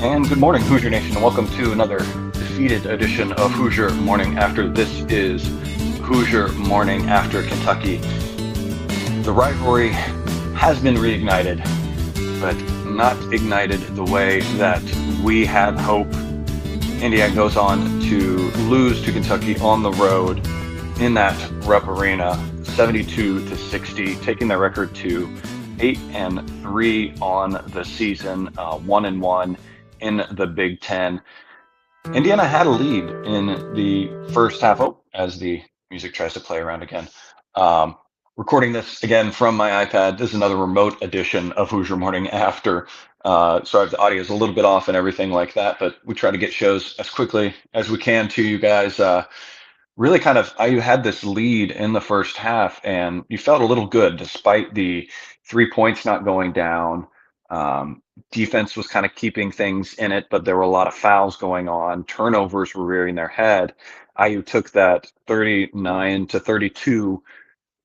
And good morning, Hoosier Nation, and welcome to another defeated edition of Hoosier Morning After. This is Hoosier Morning After Kentucky. The rivalry has been reignited, but not ignited the way that we had hope. Indiana goes on to lose to Kentucky on the road in that Rupp Arena, 72-60, taking their record to 8-3 on the season, 1-1 in the Big Ten. Indiana had a lead in the first half. Oh, as the music tries to play around again. Recording this again from my iPad. This is another remote edition of Hoosier Morning After. Sorry if the audio is a little bit off and everything like that, but we try to get shows as quickly as we can to you guys. Really kind of, you had this lead in the first half and you felt a little good despite the 3 points not going down. Defense was kind of keeping things in it, but there were a lot of fouls going on. Turnovers were rearing their head. IU took that 39-32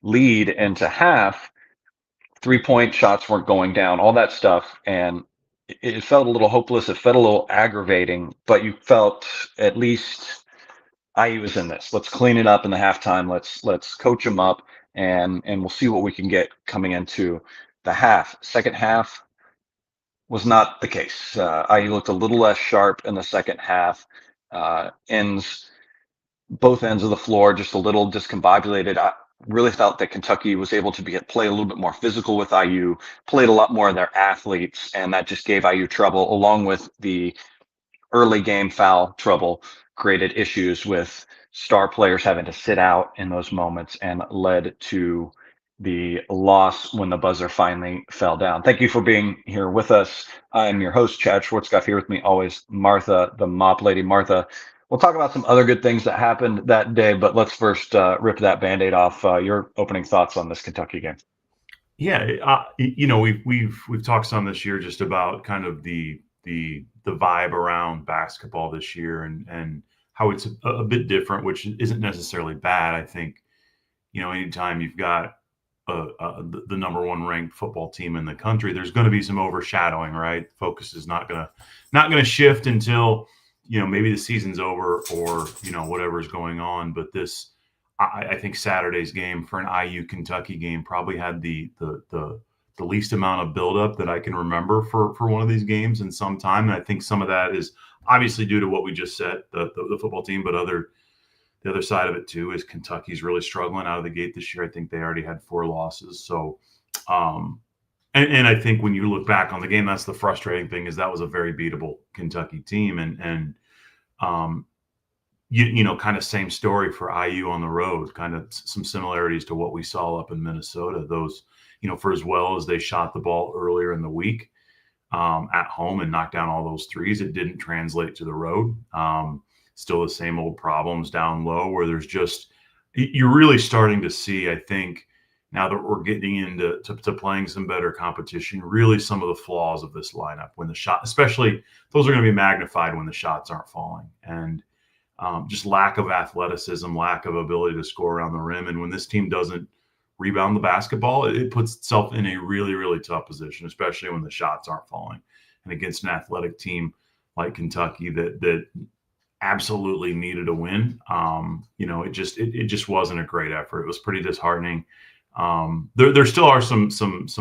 lead into half. 3-point shots weren't going down, all that stuff. And it felt a little hopeless. It felt a little aggravating, but you felt at least IU is in this. Let's clean it up in the halftime. Let's coach them up and we'll see what we can get coming into the half. Second half was not the case. IU looked a little less sharp in the second half. Both ends of the floor just a little discombobulated. I really felt that Kentucky was able to play a little bit more physical with IU, played a lot more of their athletes, and that just gave IU trouble, along with the early game foul trouble, created issues with star players having to sit out in those moments and led to the loss when the buzzer finally fell down. Thank you for being here with us. I'm your host, Chad Schwartzkopf. Here with me always, Martha, the mop lady. Martha, we'll talk about some other good things that happened that day, but let's first rip that Band-Aid off. Your opening thoughts on this Kentucky game. Yeah, we've talked some this year just about kind of the vibe around basketball this year and how it's a bit different, which isn't necessarily bad. I think, anytime you've got the number one ranked football team in the country, there's going to be some overshadowing, right? Focus is not going to shift until, maybe the season's over or, whatever's going on. But I think Saturday's game for an IU Kentucky game probably had the least amount of buildup that I can remember for one of these games in some time. And I think some of that is obviously due to what we just said, the football team, but the other side of it too is Kentucky's really struggling out of the gate this year. I think they already had 4 losses. So, and I think when you look back on the game, that's the frustrating thing, is that was a very beatable Kentucky team. And kind of same story for IU on the road, kind of some similarities to what we saw up in Minnesota. Those, for as well as they shot the ball earlier in the week at home and knocked down all those threes, it didn't translate to the road. Still the same old problems down low, where you're really starting to see, I think, now that we're getting into playing some better competition, really some of the flaws of this lineup when the shot, especially those are going to be magnified when the shots aren't falling. And just lack of athleticism, lack of ability to score around the rim. And when this team doesn't rebound the basketball, it puts itself in a really, really tough position, especially when the shots aren't falling. And against an athletic team like Kentucky that absolutely needed a win, it just wasn't a great effort. It was pretty disheartening. There still are some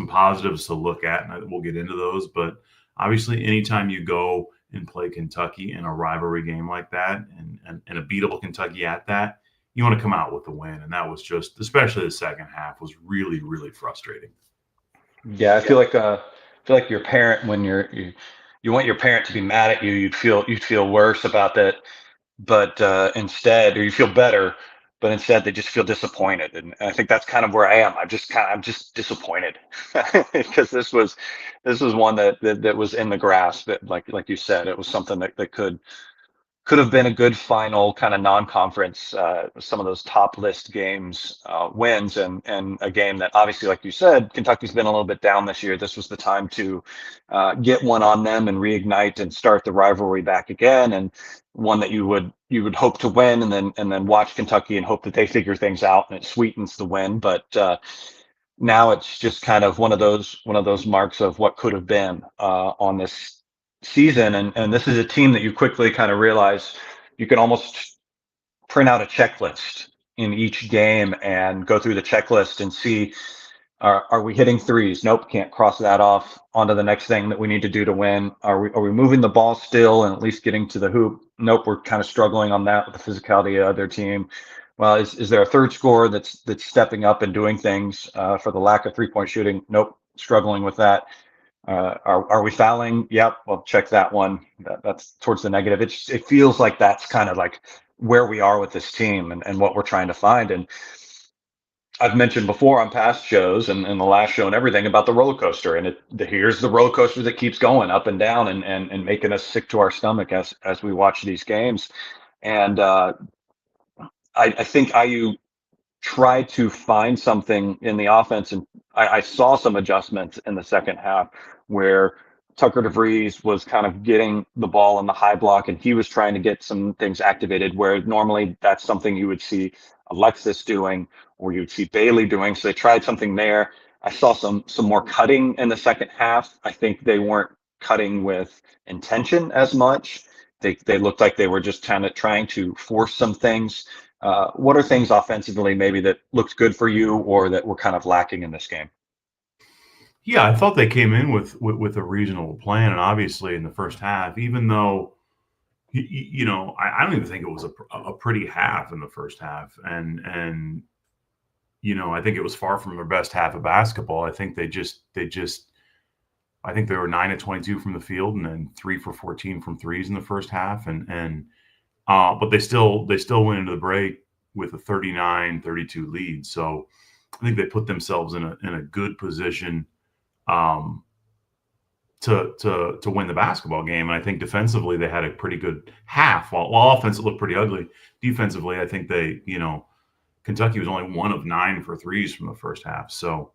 positives to look at, and we'll get into those. But obviously, anytime you go and play Kentucky in a rivalry game like that, and a beatable Kentucky at that, you want to come out with a win. And that was just, especially the second half, was really, really frustrating. Yeah, I feel like your parent, when you want your parent to be mad at you, you'd feel worse about that, but instead, or you feel better, but instead they just feel disappointed. And I think that's kind of where I am. I'm just disappointed because this was one that was in the grasp. That, like you said, it was something that could have been a good final kind of non-conference, some of those top list games wins, and a game that obviously, like you said, Kentucky's been a little bit down this year. This was the time to get one on them and reignite and start the rivalry back again, and one that you would hope to win, and then watch Kentucky and hope that they figure things out and it sweetens the win. But now it's just kind of one of those marks of what could have been on this season, and this is a team that you quickly kind of realize you can almost print out a checklist in each game and go through the checklist and see, are we hitting threes? Nope, can't cross that off. On to the next thing that we need to do to win. Are we moving the ball still and at least getting to the hoop? Nope, we're kind of struggling on that with the physicality of the other team. Well, is there a third scorer that's stepping up and doing things for the lack of 3-point shooting? Nope, struggling with that. Are we fouling? Yep. Well, check that one. That's towards the negative. It feels like that's kind of like where we are with this team and what we're trying to find. And I've mentioned before on past shows and the last show and everything about the roller coaster. And here's the roller coaster that keeps going up and down and making us sick to our stomach as we watch these games. And I think IU try to find something in the offense. And I saw some adjustments in the second half where Tucker DeVries was kind of getting the ball in the high block and he was trying to get some things activated where normally that's something you would see Alexis doing or you would see Bailey doing. So they tried something there. I saw some more cutting in the second half. I think they weren't cutting with intention as much. They looked like they were just kind of trying to force some things. What are things offensively maybe that looked good for you or that were kind of lacking in this game? Yeah, I thought they came in with a reasonable plan, and obviously in the first half, even though I don't even think it was a pretty half in the first half, and I think it was far from their best half of basketball. I think I think they were 9 of 22 from the field, and then 3 for 14 from threes in the first half, but they still went into the break with a 39-32 lead. So I think they put themselves in a good position um, to win the basketball game. And I think defensively they had a pretty good half. While offense looked pretty ugly, defensively I think Kentucky was only 1 of 9 for threes from the first half. So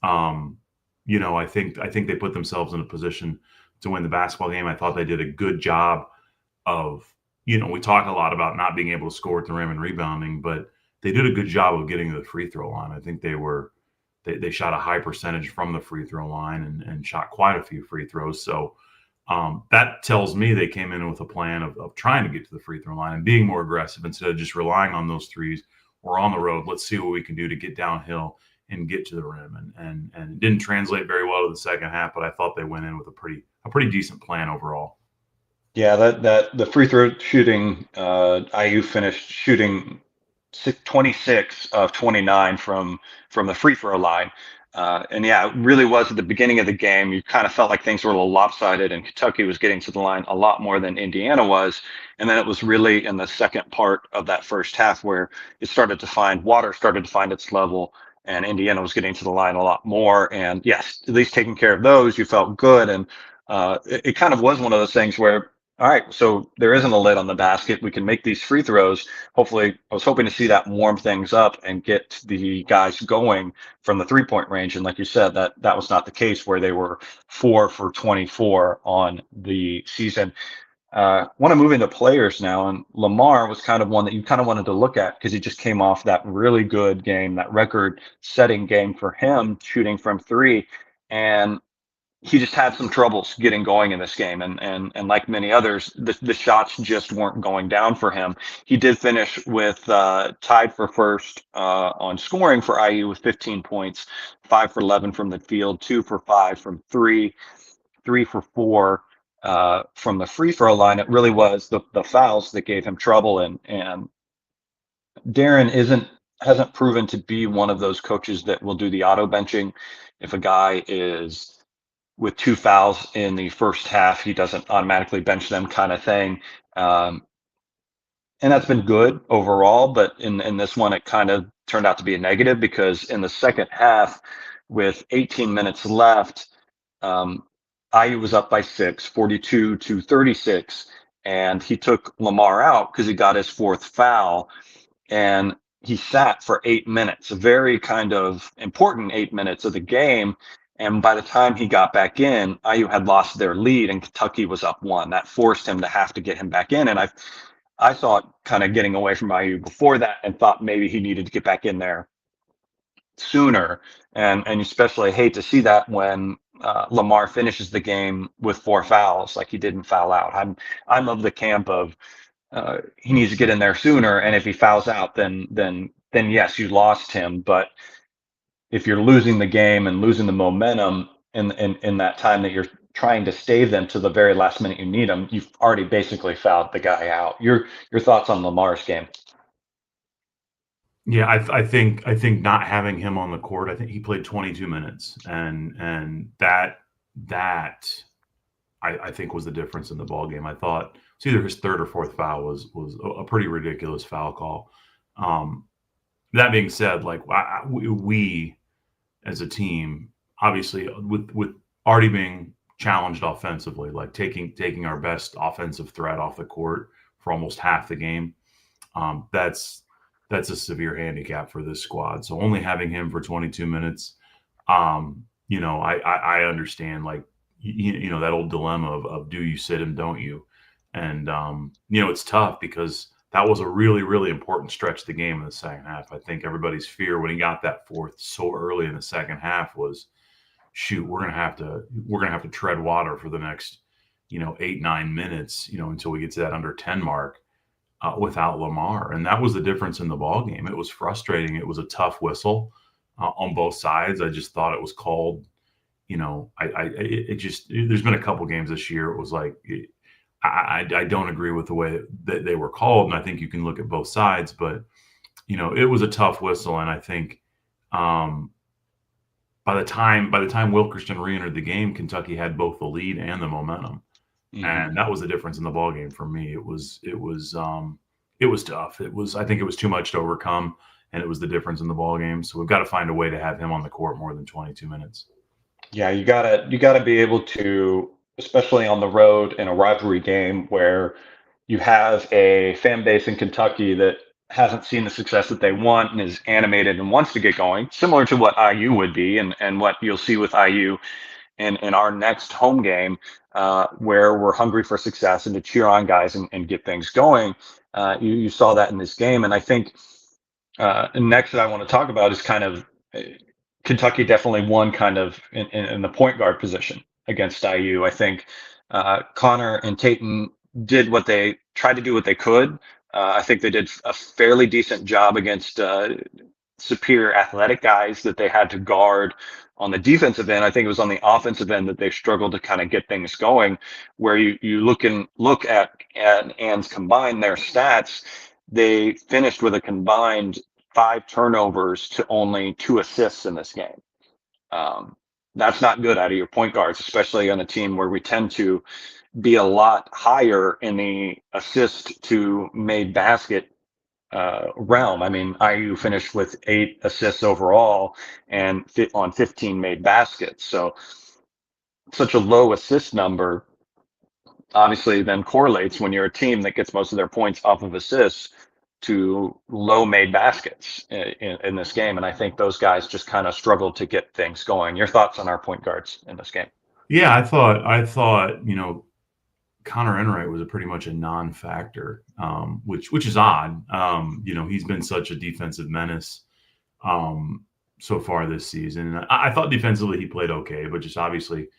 I think they put themselves in a position to win the basketball game. I thought they did a good job of we talk a lot about not being able to score at the rim and rebounding, but they did a good job of getting to the free throw line. I think they shot a high percentage from the free throw line and shot quite a few free throws. So that tells me they came in with a plan of trying to get to the free throw line and being more aggressive instead of just relying on those threes. We're on the road. Let's see what we can do to get downhill and get to the rim. And it didn't translate very well to the second half, but I thought they went in with a pretty decent plan overall. Yeah, that the free throw shooting, IU finished shooting 26 of 29 from the free throw line. And yeah, it really was at the beginning of the game. You kind of felt like things were a little lopsided, and Kentucky was getting to the line a lot more than Indiana was. And then it was really in the second part of that first half where water started to find its level, and Indiana was getting to the line a lot more. And yes, at least taking care of those, you felt good. And it kind of was one of those things where, all right, so there isn't a lid on the basket. We can make these free throws. Hopefully, I was hoping to see that warm things up and get the guys going from the 3-point range. And like you said, that was not the case where they were 4 for 24 on the season. Want to move into players now, and Lamar was kind of one that you kind of wanted to look at because he just came off that really good game, that record-setting game for him, shooting from three, and he just had some troubles getting going in this game, and like many others, the shots just weren't going down for him. He did finish with tied for first on scoring for IU with 15 points, 5 for 11 from the field, 2 for 5 from three, 3 for 4 from the free throw line. It really was the fouls that gave him trouble, and Darren hasn't proven to be one of those coaches that will do the auto benching. If a guy is with 2 fouls in the first half, he doesn't automatically bench them kind of thing. And that's been good overall, but in this one, it kind of turned out to be a negative because in the second half, with 18 minutes left, IU was up by 6, 42-36, and he took Lamar out because he got his 4th foul, and he sat for 8 minutes, a very kind of important 8 minutes of the game. And by the time he got back in, IU had lost their lead and Kentucky was up 1. That forced him to have to get him back in. And I thought kind of getting away from IU before that and thought maybe he needed to get back in there sooner. And especially hate to see that when Lamar finishes the game with 4 fouls, like he didn't foul out. I'm of the camp of he needs to get in there sooner, and if he fouls out, then yes, you lost him. But if you're losing the game and losing the momentum in that time that you're trying to stay them to the very last minute you need them, you've already basically fouled the guy out. Your thoughts on Lamar's game? Yeah, I think not having him on the court, I think he played 22 minutes, and that I think was the difference in the ball game. I thought it's either his third or fourth foul was a pretty ridiculous foul call. Um, that being said, like we as a team, obviously with already being challenged offensively, like taking our best offensive threat off the court for almost half the game, that's a severe handicap for this squad. So only having him for 22 minutes, I understand, like that old dilemma of do you sit him, don't you? And it's tough because that was a really, really important stretch of the game in the second half. I think everybody's fear when he got that fourth so early in the second half was, shoot, we're gonna have to tread water for the next 8-9 minutes, until we get to that under 10 mark without Lamar. And that was the difference in the ball game. It was frustrating. It was a tough whistle on both sides. I just thought it was called. It just, there's been a couple games this year. It was like, I don't agree with the way that they were called. And I think you can look at both sides, but it was a tough whistle. And I think by the time Wilkerson re-entered the game, Kentucky had both the lead and the momentum. Mm-hmm. And that was the difference in the ball game for me. It was tough. I think it was too much to overcome, and it was the difference in the ball game. So we've got to find a way to have him on the court more than 22 minutes. Yeah, you gotta be able to, especially on the road in a rivalry game where you have a fan base in Kentucky that hasn't seen the success that they want and is animated and wants to get going, similar to what IU would be and what you'll see with IU in our next home game, where we're hungry for success and to cheer on guys and get things going. You saw that in this game, and I think next that I want to talk about is kind of Kentucky definitely won kind of in the point guard position against IU. I think Connor and Tayton did what they tried to do what they could. I think they did a fairly decent job against superior athletic guys that they had to guard on the defensive end. I think it was on the offensive end that they struggled to kind of get things going. Where you look at and combine their stats, they finished with a combined 5 turnovers to only 2 assists in this game. That's not good out of your point guards, especially on a team where we tend to be a lot higher in the assist to made basket realm. I mean, IU finished with 8 assists overall and on 15 made baskets. So such a low assist number obviously then correlates when you're a team that gets most of their points off of assists to low made baskets in this game. And I think those guys just kind of struggled to get things going. Your thoughts on our point guards in this game? Yeah, I thought, Connor Enright was pretty much a non-factor, which is odd. He's been such a defensive menace so far this season. And I thought defensively he played okay, but just obviously,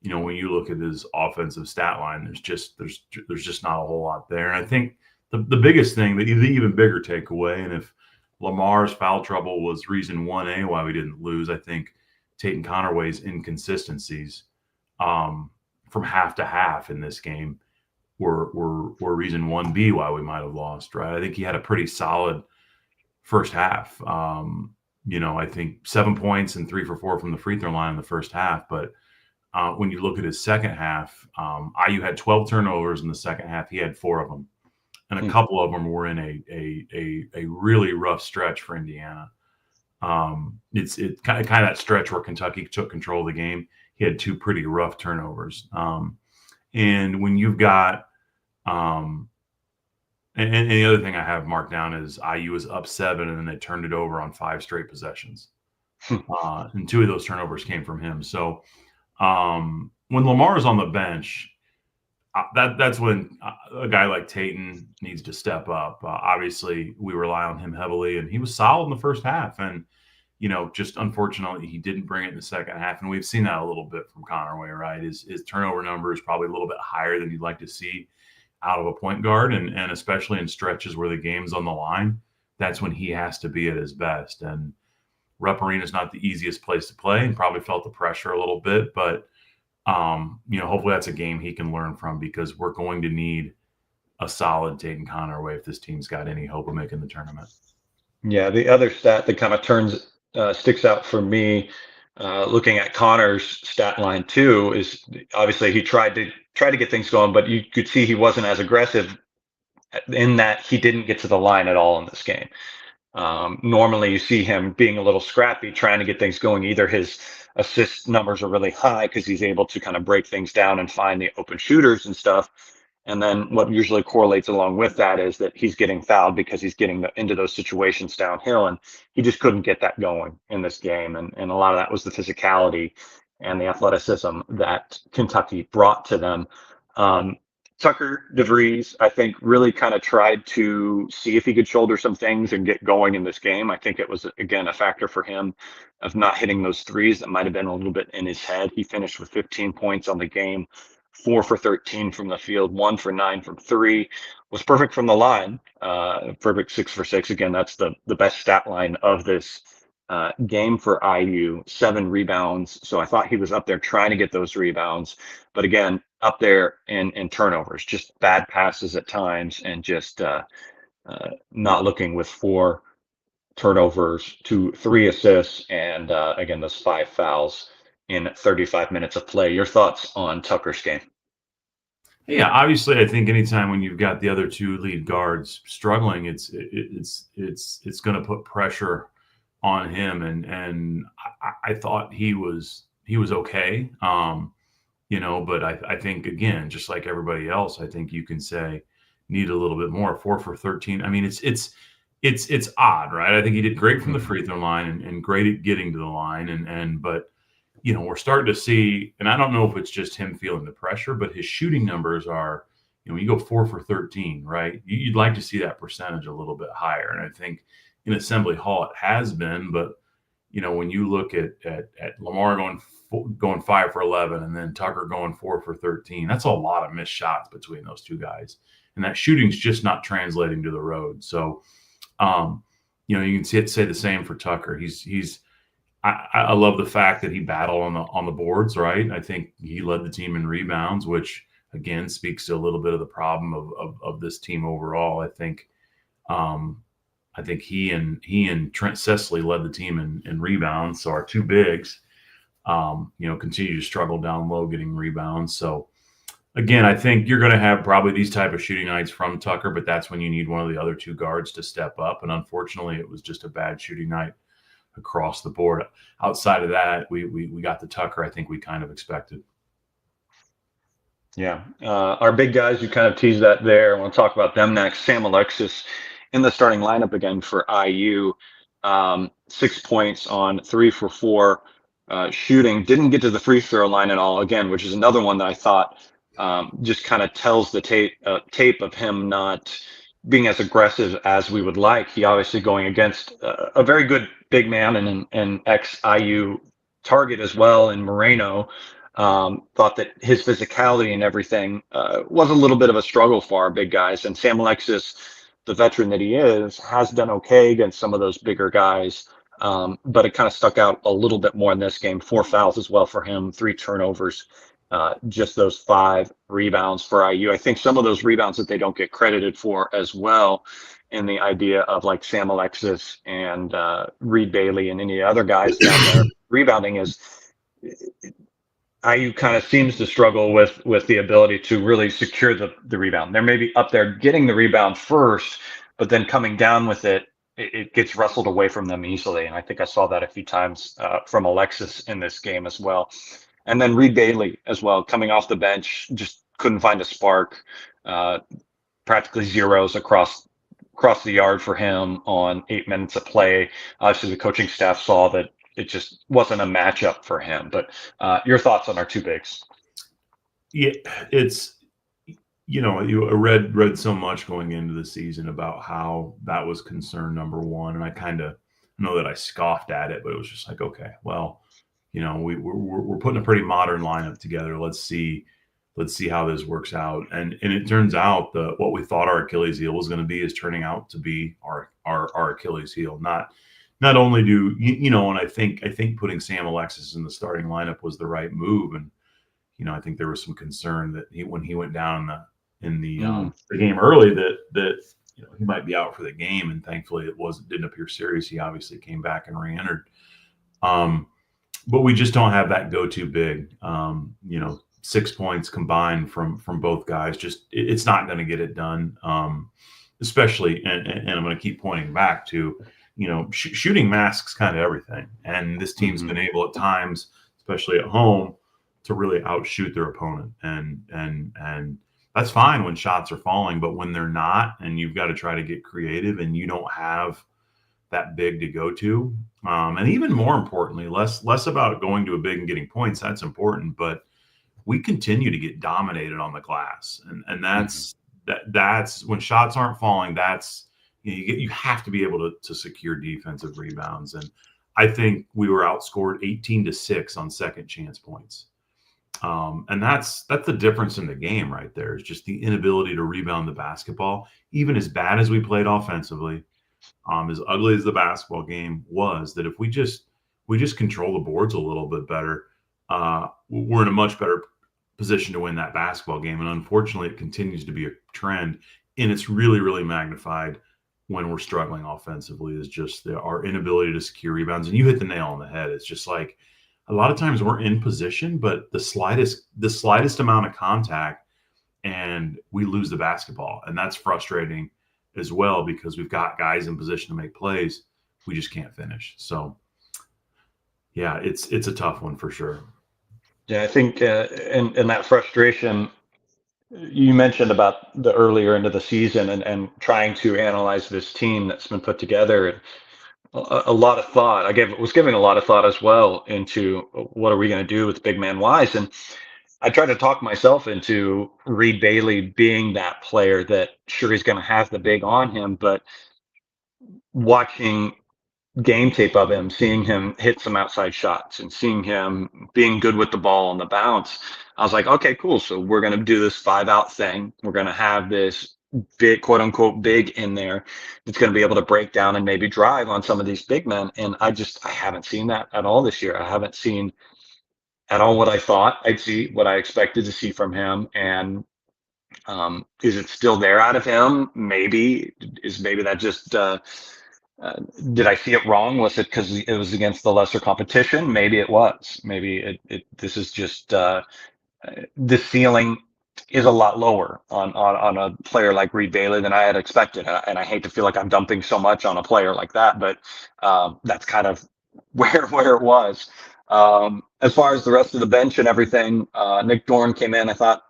when you look at his offensive stat line, there's just not a whole lot there. And I think the biggest thing, the even bigger takeaway, and if Lamar's foul trouble was reason 1A why we didn't lose, I think Tate Connerway's inconsistencies from half to half in this game were reason 1B why we might have lost, right? I think he had a pretty solid first half. I think 7 points and 3 for 4 from the free throw line in the first half. But when you look at his second half, IU had 12 turnovers in the second half. He had 4 of them. And a couple of them were in a really rough stretch for Indiana. It's kind of that stretch where Kentucky took control of the game. He had 2 pretty rough turnovers. And when you've got and the other thing I have marked down is IU was up 7 and then they turned it over on 5 straight possessions. And 2 of those turnovers came from him. So when Lamar is on the bench, that's when a guy like Tayton needs to step up. Obviously, we rely on him heavily, and he was solid in the first half. And just unfortunately he didn't bring it in the second half, and we've seen that a little bit from Connerway, right? His turnover number is probably a little bit higher than you'd like to see out of a point guard, and especially in stretches where the game's on the line, that's when he has to be at his best. And Rupp Arena is not the easiest place to play, and probably felt the pressure a little bit, but hopefully that's a game he can learn from, because we're going to need a solid Dayton Connerway if this team's got any hope of making the tournament. Yeah, the other stat that kind of sticks out for me, looking at Connor's stat line too, is obviously he tried to get things going, but you could see he wasn't as aggressive in that he didn't get to the line at all in this game. Normally you see him being a little scrappy, trying to get things going. Either his assist numbers are really high because he's able to kind of break things down and find the open shooters and stuff. And then what usually correlates along with that is that he's getting fouled because he's getting into those situations downhill. And he just couldn't get that going in this game. And a lot of that was the physicality and the athleticism that Kentucky brought to them. Tucker DeVries, I think, really kind of tried to see if he could shoulder some things and get going in this game. I think it was, again, a factor for him of not hitting those threes that might have been a little bit in his head. He finished with 15 points on the game, 4 for 13 from the field, 1 for 9 from three, was perfect from the line, perfect 6 for 6. Again, that's the best stat line of this game for IU, 7 rebounds. So I thought he was up there trying to get those rebounds, but again, up there in turnovers, just bad passes at times, and just not looking with 4 turnovers to 3 assists, and again, those 5 fouls in 35 minutes of play. Your thoughts on Tucker's game? Yeah, obviously, I think anytime when you've got the other 2 lead guards struggling, it's going to put pressure on him, and I thought he was okay, but I think, again, just like everybody else, I think you can say need a little bit more. 4 for 13. I mean, it's odd, right? I think he did great from the free throw line and great at getting to the line, but we're starting to see, and I don't know if it's just him feeling the pressure, but his shooting numbers are, when you go 4 for 13, right? You'd like to see that percentage a little bit higher, and I think in Assembly Hall it has been, but when you look at Lamar going 5 for 11 and then Tucker going 4 for 13, that's a lot of missed shots between those 2 guys, and that shooting's just not translating to the road. So, you can say the same for Tucker. I love the fact that he battled on the boards, right? I think he led the team in rebounds, which again speaks to a little bit of the problem of this team overall. I think he and Trent Cecily led the team in rebounds. So our 2 bigs, continue to struggle down low getting rebounds. So again, I think you're going to have probably these type of shooting nights from Tucker, but that's when you need one of the other 2 guards to step up. And unfortunately, it was just a bad shooting night across the board. Outside of that, we got the Tucker I think we kind of expected. Yeah. Our big guys, you kind of teased that there. I want to talk about them next. Sam Alexis in the starting lineup again for IU. 6 points on 3 for 4 shooting. Didn't get to the free throw line at all, again, which is another one that I thought just kind of tells the tape of him not being as aggressive as we would like. He obviously going against a very good big man and an ex-IU target as well in Moreno. Thought that his physicality and everything was a little bit of a struggle for our big guys. And Sam Alexis, the veteran that he is, has done okay against some of those bigger guys. But it kind of stuck out a little bit more in this game. 4 fouls as well for him, 3 turnovers, just those 5 rebounds for IU. I think some of those rebounds that they don't get credited for as well, in the idea of like Sam Alexis and Reed Bailey and any other guys down there rebounding, is IU kind of seems to struggle with the ability to really secure the rebound. They're maybe up there getting the rebound first, but then coming down with it gets wrestled away from them easily. And I think I saw that a few times from Alexis in this game as well. And then Reed Bailey as well, coming off the bench, just couldn't find a spark. Practically zeros across the yard for him on 8 minutes of play. Obviously, the coaching staff saw that it just wasn't a matchup for him. But your thoughts on our 2 bigs? Yeah, it's, you read so much going into the season about how that was concern number 1, and I'm know that I scoffed at it, but it was just like, okay, well, we're putting a pretty modern lineup together. Let's see how this works out. And it turns out that what we thought our Achilles heel was going to be is turning out to be our Achilles heel. Not only do and I think putting Sam Alexis in the starting lineup was the right move. And I think there was some concern that when he went down in the game early that he might be out for the game, and thankfully didn't appear serious. He obviously came back and re-entered. But we just don't have that go-to big. 6 points combined from both guys. Just it's not going to get it done. Especially, and I'm going to keep pointing back to, shooting masks kind of everything. And this team's been able at times, especially at home, to really outshoot their opponent. And that's fine when shots are falling, but when they're not, and you've got to try to get creative, and you don't have that big to go to, and even more importantly, less about going to a big and getting points. That's important, but we continue to get dominated on the glass, and that's when shots aren't falling. That's you have to be able to secure defensive rebounds, and I think we were outscored 18-6 on second chance points. And that's the difference in the game right there, is just the inability to rebound the basketball. Even as bad as we played offensively, as ugly as the basketball game was, that if we just control the boards a little bit better, we're in a much better position to win that basketball game. And unfortunately, it continues to be a trend, and it's really, really magnified when we're struggling offensively, is just our inability to secure rebounds. And you hit the nail on the head. It's just like, a lot of times we're in position, but the slightest amount of contact and we lose the basketball. And that's frustrating as well, because we've got guys in position to make plays. We just can't finish. So yeah, it's a tough one for sure. Yeah, I think and that frustration you mentioned about the earlier into the season, and trying to analyze this team that's been put together, and a lot of thought. Was giving a lot of thought as well into what are we going to do with big man wise, and I tried to talk myself into Reed Bailey being that player that sure he's going to have the big on him, but watching game tape of him, seeing him hit some outside shots and seeing him being good with the ball on the bounce, I was like, okay, cool. So we're going to do this 5-out thing. We're going to have this big, quote unquote, big in there that's going to be able to break down and maybe drive on some of these big men. And I haven't seen that at all this year. I haven't seen at all what I thought I'd see, what I expected to see from him. And is it still there out of him? Maybe that just, did I see it wrong? Was it because it was against the lesser competition? Maybe it was. Maybe this is just the ceiling is a lot lower on a player like Reed Bailey than I had expected. And I hate to feel like I'm dumping so much on a player like that, but that's kind of where it was. As far as the rest of the bench and everything, Nick Dorn came in, I thought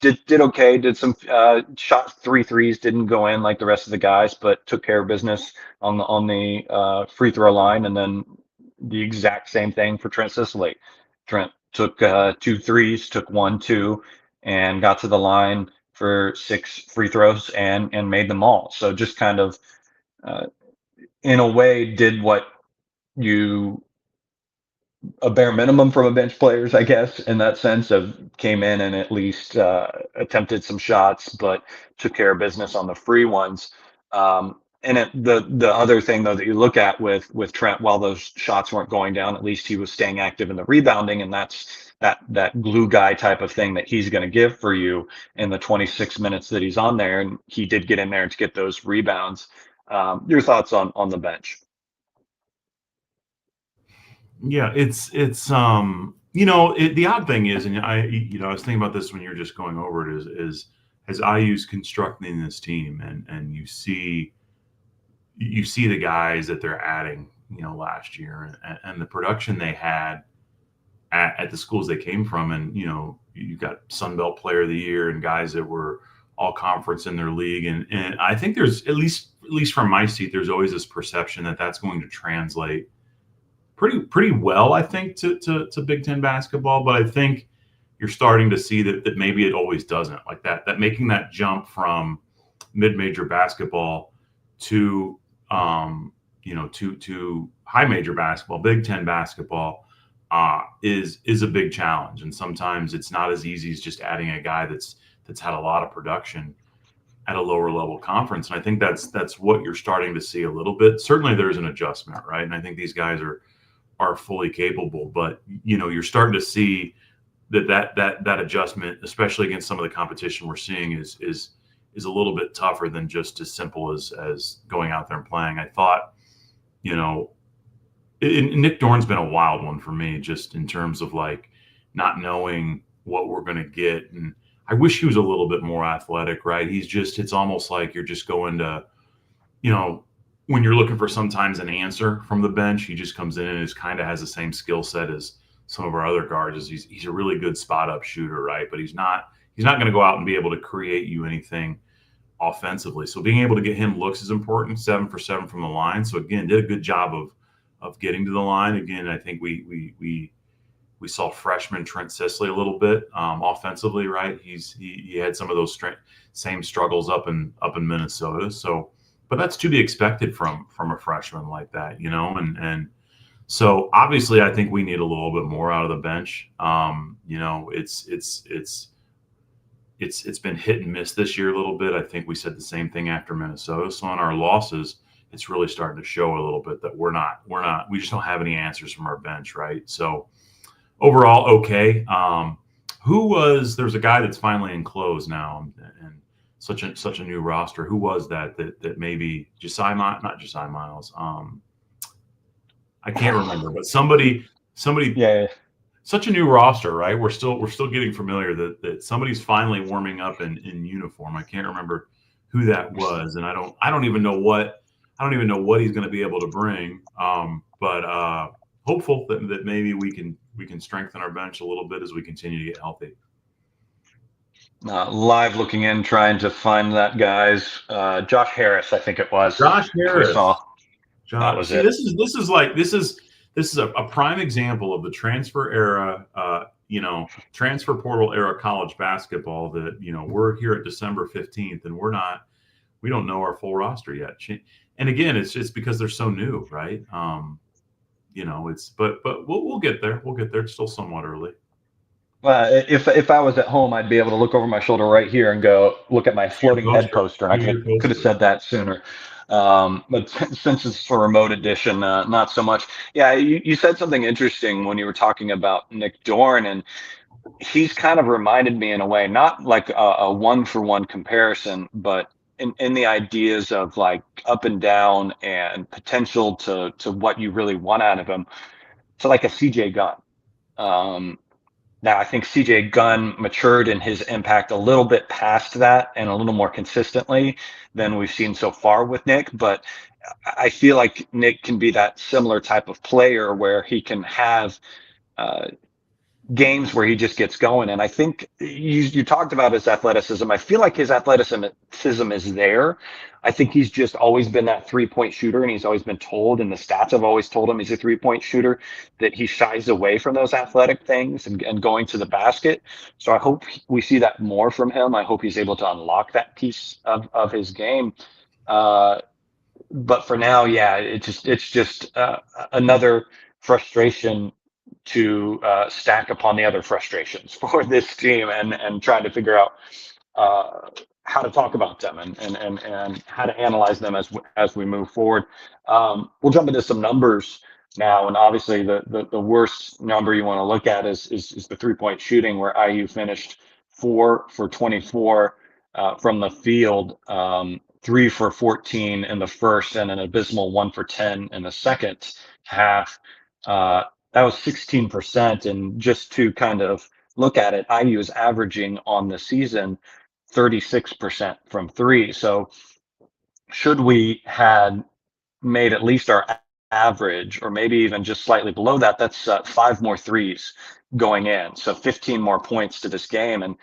did okay, did some shot 3 threes, didn't go in like the rest of the guys, but took care of business on the free throw line. And then the exact same thing for Trent Sisley. Trent took 2 threes, took 1, 2, and got to the line for 6 free throws and made them all. So just kind of in a way did what a bare minimum from a bench players, I guess, in that sense, of came in and at least attempted some shots, but took care of business on the free ones. The other thing though that you look at with Trent, while those shots weren't going down, at least he was staying active in the rebounding, and that's that glue guy type of thing that he's going to give for you in the 26 minutes that he's on there, and he did get in there to get those rebounds. Your thoughts on the bench? Yeah, it's the odd thing is, and I was thinking about this when you're just going over it, is as IU's constructing this team, and you see the guys that they're adding, last year, and the production they had at the schools they came from, and you got Sun Belt Player of the Year and guys that were all conference in their league, and I think there's at least from my seat, there's always this perception that that's going to translate pretty well, I think, to Big Ten basketball. But I think you're starting to see that maybe it always doesn't, like that making that jump from mid-major basketball to to high major basketball, Big Ten basketball, is a big challenge. And sometimes it's not as easy as just adding a guy that's had a lot of production at a lower level conference. And I think that's what you're starting to see a little bit. Certainly there's an adjustment, right? And I think these guys are fully capable, but you're starting to see that adjustment, especially against some of the competition we're seeing, is a little bit tougher than just as simple as going out there and playing. I thought, Nick Dorn's been a wild one for me, just in terms of like not knowing what we're going to get. And I wish he was a little bit more athletic, right? It's almost like you're just going to, when you're looking for sometimes an answer from the bench, he just comes in and has the same skill set as some of our other guards. He's a really good spot up shooter, right? But he's not going to go out and be able to create you anything offensively. So being able to get him looks is important. 7 for 7 from the line. So again, did a good job of getting to the line. Again, I think we saw freshman Trent Sisley a little bit offensively, right? He had some of those same struggles up in Minnesota. So, but that's to be expected from a freshman like that, and so obviously I think we need a little bit more out of the bench. It's been hit and miss this year a little bit. I think we said the same thing after Minnesota. So on our losses, it's really starting to show a little bit that we just don't have any answers from our bench, right? So overall, okay. There's a guy that's finally enclosed now and such a new roster. Who was that maybe not Josiah Miles. I can't remember, but somebody. Yeah. Such a new roster, right? We're still getting familiar that somebody's finally warming up in uniform. I can't remember who that was, and I don't even know what he's going to be able to bring. But hopeful that maybe we can strengthen our bench a little bit as we continue to get healthy. Live looking in, trying to find that guy's Josh Harris, I think it was. Josh Harris. That was it. This is a prime example of the transfer era, transfer portal era college basketball that, we're here at December 15th and we don't know our full roster yet. And again, it's just because they're so new, right? But we'll get there. We'll get there. It's still somewhat early. If I was at home, I'd be able to look over my shoulder right here and go look at my floating head poster, and I could have said that sooner. But since it's a remote edition, not so much. Yeah, you said something interesting when you were talking about Nick Dorn, and he's kind of reminded me in a way, not like a one-for-one comparison, but in the ideas of like up and down and potential to what you really want out of him, to like a CJ Gunn. Now, I think CJ Gunn matured in his impact a little bit past that and a little more consistently than we've seen so far with Nick. But I feel like Nick can be that similar type of player where he can have games where he just gets going. And I think you talked about his athleticism. I feel like his athleticism is there. I think he's just always been that 3-point shooter, and he's always been told, and the stats have always told him he's a 3-point shooter, that he shies away from those athletic things and going to the basket. So I hope we see that more from him. I hope he's able to unlock that piece of his game. But for now, yeah, it's just another frustration to stack upon the other frustrations for this team, and trying to figure out how to talk about them and how to analyze them as we move forward. We'll jump into some numbers now, and obviously the worst number you want to look at is the 3-point shooting, where IU finished 4 for 24 from the field, 3 for 14 in the first, and an abysmal 1 for 10 in the second half. That was 16%. And just to kind of look at it, IU is averaging on the season 36% from 3. So should we had made at least our average, or maybe even just slightly below that, that's 5 more threes going in. So 15 more points to this game. And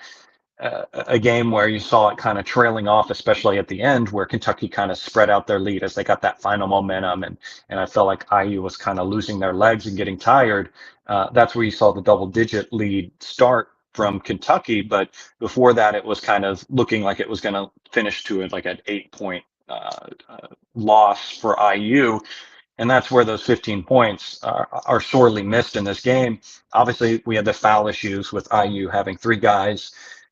a game where you saw it kind of trailing off, especially at the end, where Kentucky kind of spread out their lead as they got that final momentum, and I felt like IU was kind of losing their legs and getting tired. That's where you saw the double-digit lead start from Kentucky, but before that, it was kind of looking like it was going to finish to like an 8-point loss for IU. And that's where those 15 points are sorely missed in this game. Obviously, we had the foul issues with IU having 3 guys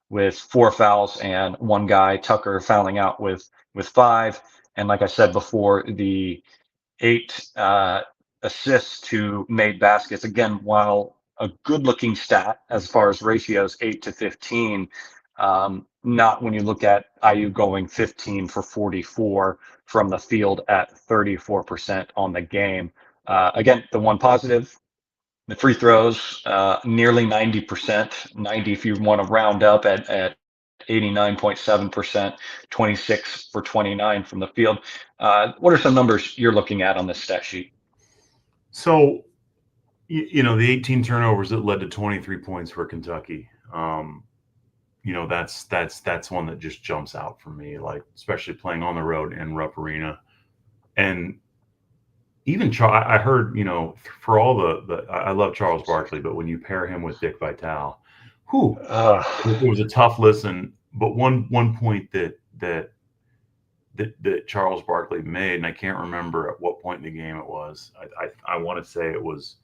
with 4 fouls and 1 guy, Tucker, fouling out with 5. And like I said before, the 8 assists to made baskets. Again, while a good-looking stat as far as ratios, 8 to 15, not when you look at IU going 15 for 44 from the field at 34% on the game. Again, the one positive, the free throws, nearly 90%, 90 if you want to round up at 89.7%, 26 for 29 from the field. What are some numbers you're looking at on this stat sheet? So, the 18 turnovers that led to 23 points for Kentucky. That's one that just jumps out for me, like especially playing on the road in Rupp Arena. And even I heard, for all I love Charles Barkley, but when you pair him with Dick Vitale, it was a tough listen. But one point that Charles Barkley made, and I can't remember at what point in the game it was. I want to say it was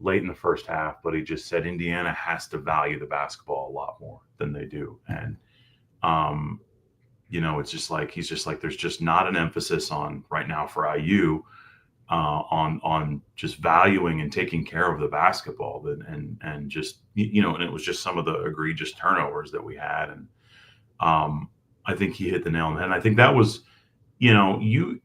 late in the first half, but he just said Indiana has to value the basketball a lot more than they do. And, it's just like, he's just like, there's just not an emphasis on right now for IU on just valuing and taking care of the basketball and just, and it was just some of the egregious turnovers that we had. And I think he hit the nail on the head. And I think that was, you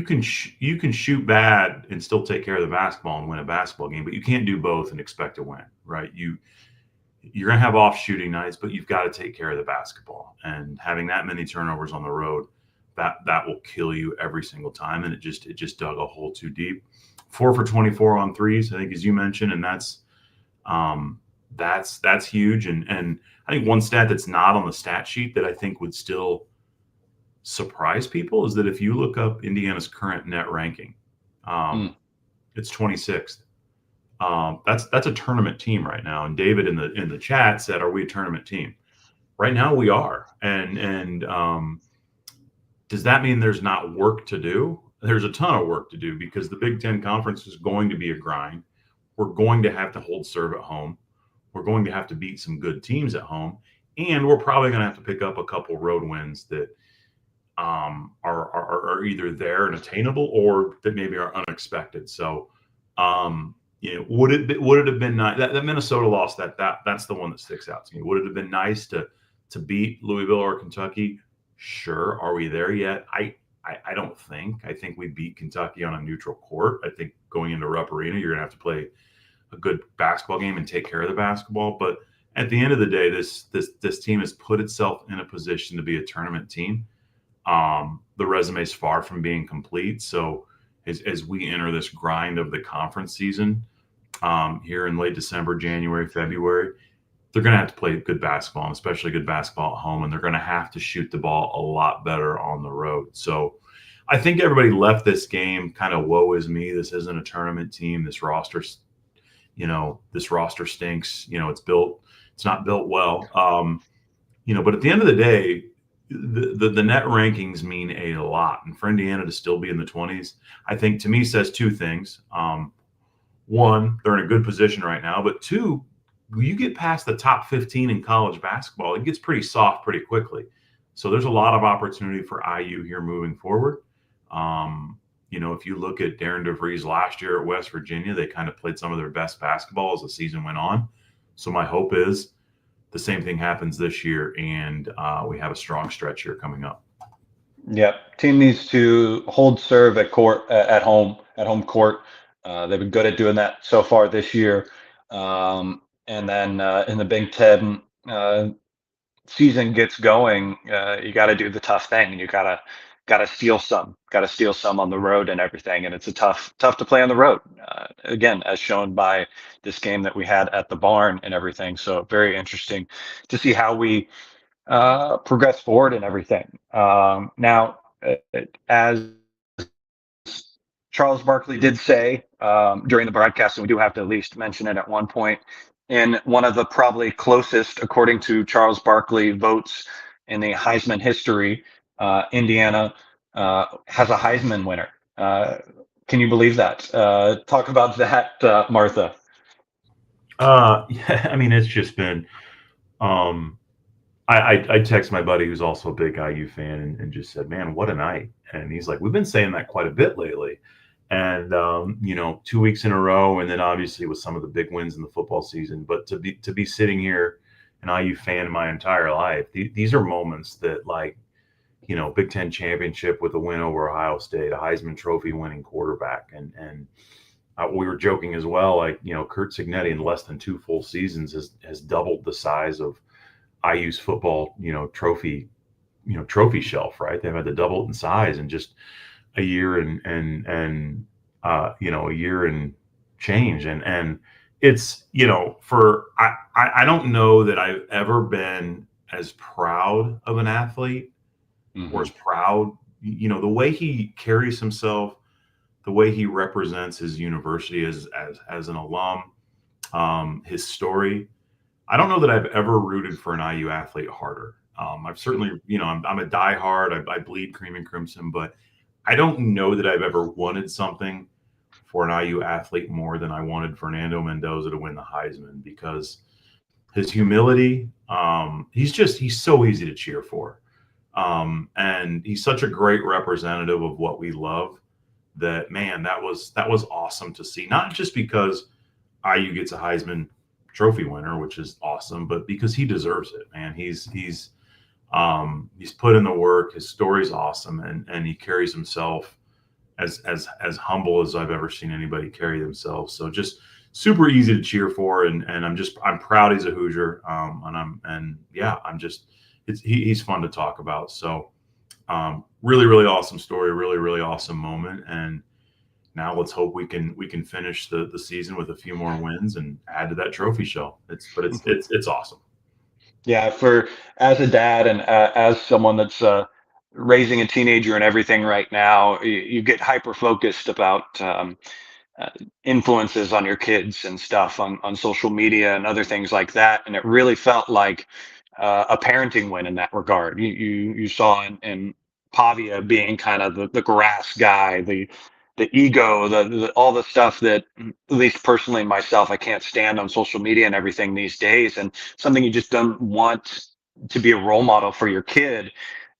can shoot bad and still take care of the basketball and win a basketball game, but you can't do both and expect to win, right? You're going to have off shooting nights, but you've got to take care of the basketball. And having that many turnovers on the road, that will kill you every single time. And it just dug a hole too deep. 4 for 24 on threes, I think, as you mentioned, and that's huge. And I think one stat that's not on the stat sheet that I think would still surprise people is that if you look up Indiana's current net ranking, it's 26th. That's a tournament team right now. And David in the chat said, "Are we a tournament team?" Right now we are. And does that mean there's not work to do? There's a ton of work to do because the Big Ten Conference is going to be a grind. We're going to have to hold serve at home. We're going to have to beat some good teams at home. And we're probably going to have to pick up a couple road wins that are either there and attainable or that maybe are unexpected. So, would it have been nice that Minnesota loss? That's the one that sticks out to me. Would it have been nice to beat Louisville or Kentucky? Sure. Are we there yet? I don't think. I think we beat Kentucky on a neutral court. I think going into Rupp Arena, you're gonna have to play a good basketball game and take care of the basketball. But at the end of the day, this team has put itself in a position to be a tournament team. The resume is far from being complete. So as we enter this grind of the conference season here in late December, January, February, they're going to have to play good basketball, and especially good basketball at home, and they're going to have to shoot the ball a lot better on the road. So I think everybody left this game kind of woe is me. This isn't a tournament team. This roster stinks. It's not built well. But at the end of the day, the net rankings mean a lot. And for Indiana to still be in the 20s, I think to me says two things. One, they're in a good position right now, but two, you get past the top 15 in college basketball, it gets pretty soft pretty quickly. So there's a lot of opportunity for IU here moving forward. If you look at Darren DeVries last year at West Virginia, they kind of played some of their best basketball as the season went on. So my hope is the same thing happens this year, and we have a strong stretch here coming up. Yeah, team needs to hold serve at home court. They've been good at doing that so far this year. And then in the Big Ten season gets going, you got to do the tough thing, and you got to steal some on the road and everything. And it's tough to play on the road. Again, as shown by this game that we had at the barn and everything. So very interesting to see how we progress forward and everything. Now, as Charles Barkley did say during the broadcast, and we do have to at least mention it at one point, in one of the probably closest, according to Charles Barkley, votes in the Heisman history, Indiana has a Heisman winner. Can you believe that? Talk about that, Martha. Yeah, I mean, it's just been. Um, I text my buddy who's also a big IU fan and just said, "Man, what a night!" And he's like, "We've been saying that quite a bit lately." And 2 weeks in a row, and then obviously with some of the big wins in the football season. But to be sitting here, an IU fan my entire life, these are moments that, like, Big Ten championship with a win over Ohio State, a Heisman Trophy winning quarterback, and we were joking as well, like, Kurt Signetti in less than 2 full seasons has doubled the size of IU's football, trophy shelf, right? They've had to double it in size in just a year and a year and change. And it's, for, I don't know that I've ever been as proud of an athlete or as proud, the way he carries himself, the way he represents his university as an alum, his story. I don't know that I've ever rooted for an IU athlete harder. I've certainly, I'm a diehard. I bleed cream and crimson, but I don't know that I've ever wanted something for an IU athlete more than I wanted Fernando Mendoza to win the Heisman, because his humility, he's so easy to cheer for. And he's such a great representative of what we love that, man, that was awesome to see. Not just because IU gets a Heisman Trophy winner, which is awesome, but because he deserves it, man. He's put in the work. His story's awesome, and he carries himself as humble as I've ever seen anybody carry themselves. So just super easy to cheer for, and I'm proud he's a Hoosier. He's fun to talk about. So really, really awesome story, really, really awesome moment. And now let's hope we can finish the season with a few more wins and add to that trophy shelf. It's awesome. Yeah, as a dad and as someone that's raising a teenager and everything right now, you get hyper focused about uh, influences on your kids and stuff on social media and other things like that. And it really felt like a parenting win in that regard. You saw in Pavia being kind of the grass guy, the ego, all the stuff that, at least personally myself, I can't stand on social media and everything these days, and something you just don't want to be a role model for your kid,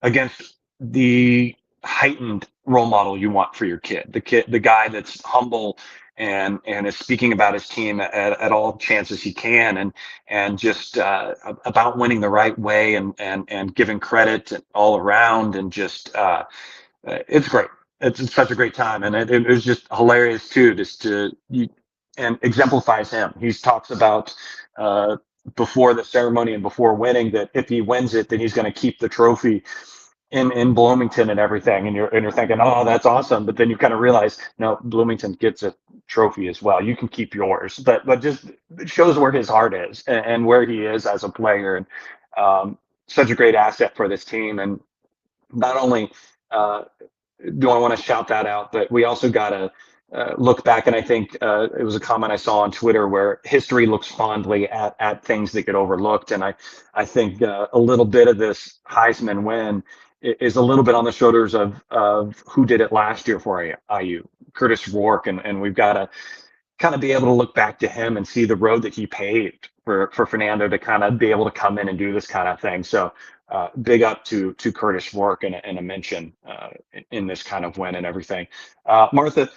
against the heightened role model you want for your kid, the guy that's humble and is speaking about his team at all chances he can, and just about winning the right way, and giving credit all around, and just it's great. It's such a great time, and it was just hilarious too, just to you, and exemplifies him. He talks about before the ceremony and before winning, that if he wins it, then he's going to keep the trophy in Bloomington and everything, and you're thinking, oh, that's awesome, but then you kind of realize, no, Bloomington gets a trophy as well. You can keep yours, but just it shows where his heart is, and where he is as a player, and such a great asset for this team. And not only uh, do I want to shout that out, but we also got to look back, and I think it was a comment I saw on Twitter where history looks fondly at things that get overlooked, and I think a little bit of this Heisman win is a little bit on the shoulders of who did it last year for IU, Curtis Rourke, and we've got to kind of be able to look back to him and see the road that he paved for Fernando to kind of be able to come in and do this kind of thing. So big up to Curtis Rourke, and a mention in this kind of win and everything. Martha,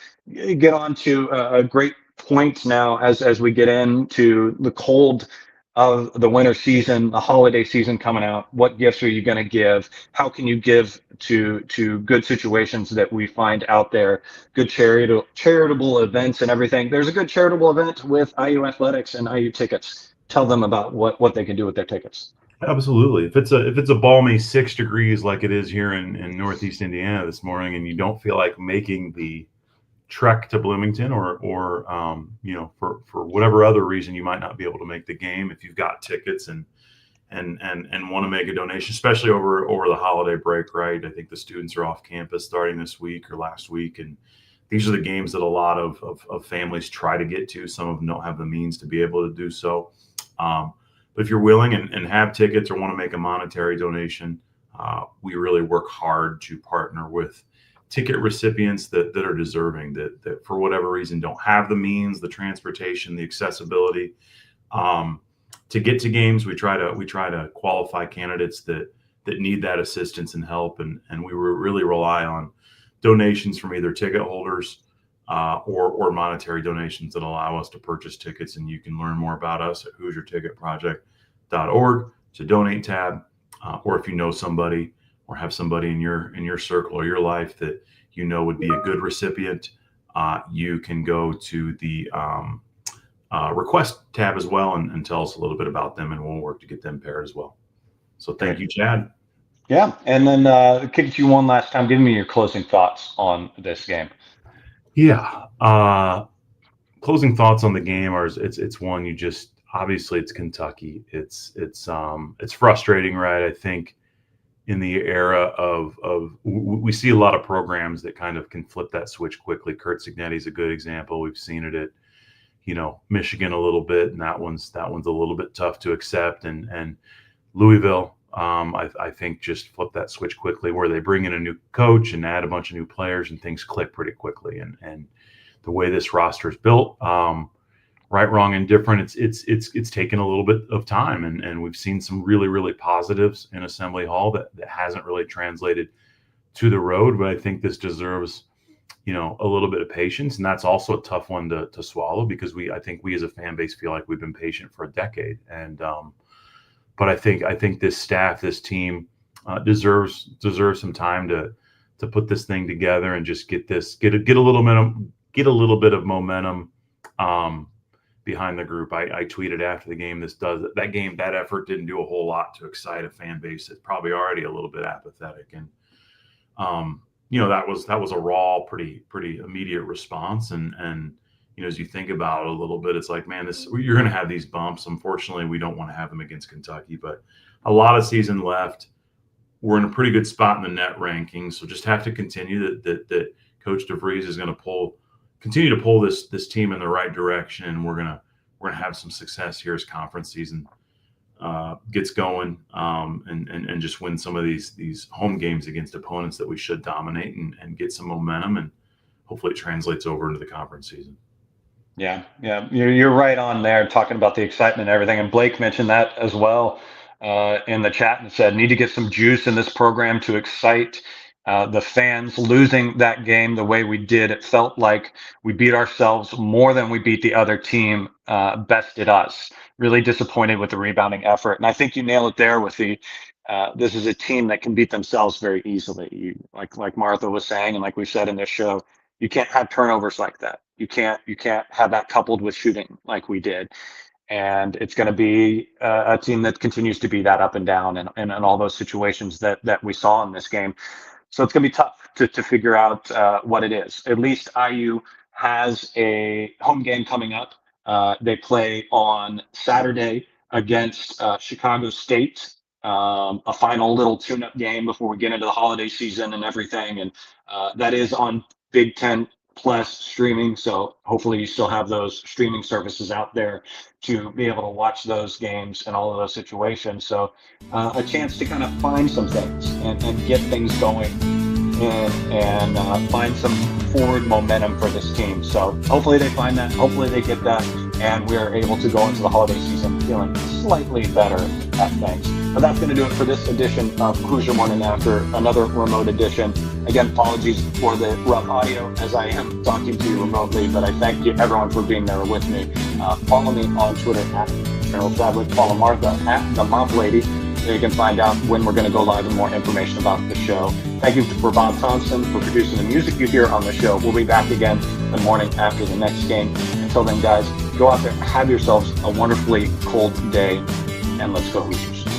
get on to a great point now as we get into the cold of the winter season, the holiday season coming out. What gifts are you going to give? How can you give to good situations that we find out there, good charitable events and everything? There's a good charitable event with IU Athletics and IU Tickets. Tell them about what they can do with their tickets. Absolutely. If it's a balmy 6 degrees like it is here in Northeast Indiana this morning, and you don't feel like making the trek to Bloomington, or for whatever other reason you might not be able to make the game, if you've got tickets and want to make a donation, especially over the holiday break, right? I think the students are off campus starting this week or last week, and these are the games that a lot of families try to get to. Some of them don't have the means to be able to do so. But if you're willing and have tickets or want to make a monetary donation, We really work hard to partner with ticket recipients that are deserving, that for whatever reason don't have the means, the transportation, the accessibility to get to games. We try to qualify candidates that need that assistance and help, and we really rely on donations from either ticket holders or monetary donations that allow us to purchase tickets. And you can learn more about us at HoosierTicketProject.org. to donate tab, or if you know somebody or have somebody in your circle or your life that you know would be a good recipient, you can go to the request tab as well and tell us a little bit about them, and we'll work to get them paired as well. So thank you, Chad. Yeah, and then kick it to you one last time. Give me your closing thoughts on this game. Yeah, closing thoughts on the game are it's one you just obviously it's Kentucky. It's frustrating, right? I think in the era of we see a lot of programs that kind of can flip that switch quickly. Curt Cignetti's a good example. We've seen it at Michigan a little bit, and that one's a little bit tough to accept. And Louisville, I think just flip that switch quickly, where they bring in a new coach and add a bunch of new players, and things click pretty quickly. And the way this roster is built, right, wrong, and different, it's taken a little bit of time, and we've seen some really, really positives in Assembly Hall that hasn't really translated to the road. But I think this deserves a little bit of patience, and that's also a tough one to swallow, because I think we as a fan base feel like we've been patient for a decade. And but I think this staff, this team deserves some time to put this thing together and just get a little bit of momentum behind the group. I tweeted after the game, that effort didn't do a whole lot to excite a fan base that's probably already a little bit apathetic. And that was a raw, pretty immediate response. And as you think about it a little bit, it's like, man, you're going to have these bumps. Unfortunately, we don't want to have them against Kentucky, but a lot of season left. We're in a pretty good spot in the net rankings, so just have to continue that Coach DeVries is going to continue to pull this team in the right direction, and we're gonna have some success here as conference season gets going, and just win some of these home games against opponents that we should dominate, and get some momentum, and hopefully it translates over into the conference season. Yeah, you're right on there, talking about the excitement and everything. And Blake mentioned that as well in the chat, and said, need to get some juice in this program to excite the fans. Losing that game the way we did, it felt like we beat ourselves more than we beat the other team, bested us. Really disappointed with the rebounding effort. And I think you nail it there with this is a team that can beat themselves very easily. Like Martha was saying, and like we said in this show, you can't have turnovers like that. You can't have that coupled with shooting like we did. And it's going to be a team that continues to be that up and down and all those situations that we saw in this game. So it's going to be tough to figure out what it is. At least IU has a home game coming up. They play on Saturday against Chicago State, a final little tune-up game before we get into the holiday season and everything. And that is on Big Ten Plus streaming. So hopefully you still have those streaming services out there to be able to watch those games and all of those situations. So a chance to kind of find some things and get things going and find some forward momentum for this team. So hopefully they find that, hopefully they get that, and we're able to go into the holiday season feeling slightly better at things. But that's going to do it for this edition of Hoosier Morning After, another remote edition. Again, apologies for the rough audio as I am talking to you remotely, but I thank you everyone for being there with me. Follow me on Twitter at General Chadwick. Follow Martha at the Mop Lady, so you can find out when we're going to go live and more information about the show. Thank you for Bob Thompson for producing the music you hear on the show. We'll be back again the morning after the next game. Until then, guys, go out there, have yourselves a wonderfully cold day, and let's go Hoosiers.